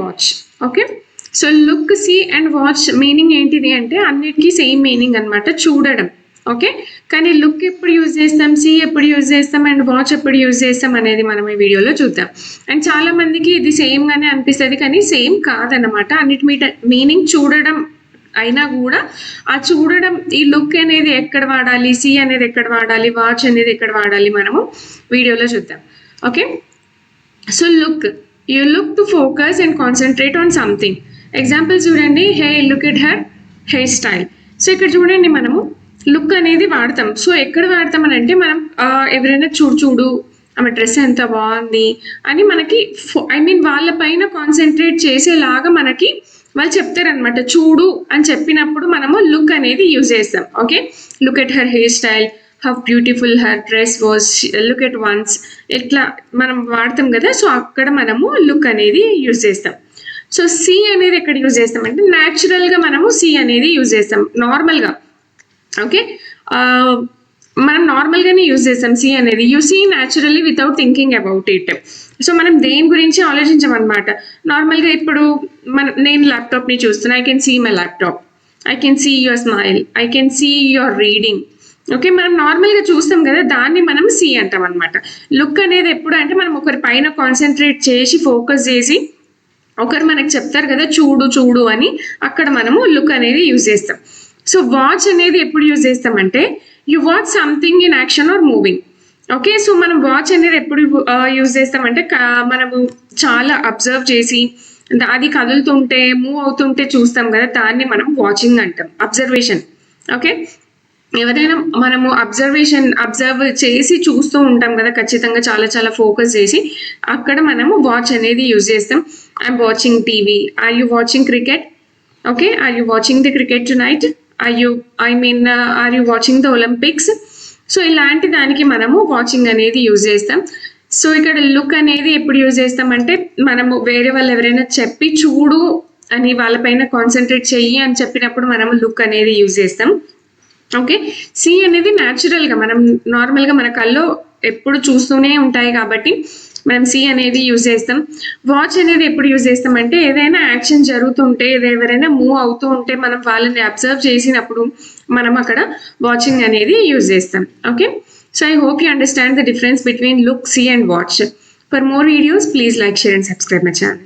Watch. Okay, so look, see and watch meaning ఏంటిది అంటే అన్నిటికీ సేమ్ మీనింగ్ అనమాట, చూడడం. ఓకే, కానీ లుక్ ఎప్పుడు యూజ్ చేస్తాం, సీ ఎప్పుడు యూజ్ చేస్తాం అండ్ వాచ్ ఎప్పుడు యూజ్ చేస్తాం అనేది మనం ఈ వీడియోలో చూద్దాం. అండ్ చాలా మందికి ఇది సేమ్ గానే అనిపిస్తుంది, కానీ సేమ్ కాదనమాట. అన్నిటి మీనింగ్ చూడడం అయినా కూడా ఆ చూడడం, ఈ లుక్ అనేది ఎక్కడ వాడాలి, సీ అనేది ఎక్కడ వాడాలి, వాచ్ అనేది ఎక్కడ వాడాలి మనము వీడియోలో చూద్దాం. Okay, so look, you look to focus and concentrate on something. Example చూడండి, hey look at her hair style. So ఇక్కడ చూడండి మనము లుక్ అనేది వాడతాం. సో ఎక్కడ వాడతాం అని అంటే మనం ఎవరైనా చూడు ఆమె డ్రెస్ ఎంత బాగుంది అని మనకి వాళ్ళ పైన కాన్సన్ట్రేట్ చేసేలాగా మనకి వాళ్ళు చెప్తారనమాట. చూడు అని చెప్పినప్పుడు మనము లుక్ అనేది యూజ్ చేస్తాం. Okay, look at her hair style, how beautiful her dress was, look at once, ఇట్లా మనం వాడతాం కదా. సో అక్కడ మనము లుక్ అనేది యూజ్ చేస్తాం. సో సి అనేది ఎక్కడ యూజ్ చేస్తాం అంటే న్యాచురల్గా మనము సి అనేది యూజ్ చేస్తాం నార్మల్గా. ఓకే, మనం నార్మల్గానే యూజ్ చేస్తాం సి అనేది. You see naturally without thinking about it. So మనం దేని గురించి ఆలోచించమన్నమాట. నార్మల్గా ఇప్పుడు నేను ల్యాప్టాప్ని చూస్తున్నా, I can see my laptop, I can see your smile, I can see your reading. Okay, మనం నార్మల్గా చూస్తాం కదా, దాన్ని మనం సీ అంటాం అనమాట. లుక్ అనేది ఎప్పుడు అంటే మనం ఒకరి పైన కాన్సన్ట్రేట్ చేసి ఫోకస్ చేసి ఒకరు మనకు చెప్తారు కదా చూడు చూడు అని, అక్కడ మనము లుక్ అనేది యూజ్ చేస్తాం. సో వాచ్ అనేది ఎప్పుడు యూజ్ చేస్తామంటే you watch something in action or moving. Okay, so మనం వాచ్ అనేది ఎప్పుడు యూజ్ చేస్తామంటే మనము చాలా అబ్జర్వ్ చేసి అది కదులుతుంటే మూవ్ అవుతుంటే చూస్తాం కదా, దాన్ని మనం వాచింగ్ అంటాం, అబ్జర్వేషన్. ఓకే, ఎవరైనా మనము అబ్జర్వ్ చేసి చూస్తూ ఉంటాం కదా ఖచ్చితంగా, చాలా చాలా ఫోకస్ చేసి, అక్కడ మనము వాచ్ అనేది యూజ్ చేస్తాం. I'm watching TV, are you watching cricket? Okay, are you watching the cricket tonight? Are you watching the Olympics? So ఇలాంటి దానికి మనము వాచింగ్ అనేది యూజ్ చేస్తాం. సో ఇక్కడ లుక్ అనేది ఎప్పుడు యూజ్ చేస్తామంటే మనము వేరే వాళ్ళు ఎవరైనా చెప్పి చూడు అని వాళ్ళపైన కాన్సన్ట్రేట్ చెయ్యి అని చెప్పినప్పుడు మనము లుక్ అనేది యూజ్ చేస్తాం. ఓకే, సి అనేది న్యాచురల్గా మనం నార్మల్గా మన కళ్ళు ఎప్పుడు చూస్తూనే ఉంటాయి కాబట్టి మనం సి అనేది యూజ్ చేస్తాం. వాచ్ అనేది ఎప్పుడు యూజ్ చేస్తామంటే ఏదైనా యాక్షన్ జరుగుతుంటే, ఎవరైనా మూవ్ అవుతూ ఉంటే మనం వాళ్ళని అబ్జర్వ్ చేసినప్పుడు మనం అక్కడ వాచింగ్ అనేది యూజ్ చేస్తాం. Okay, so I hope you understand the difference between look, see and watch. For more videos please like, share and subscribe my channel.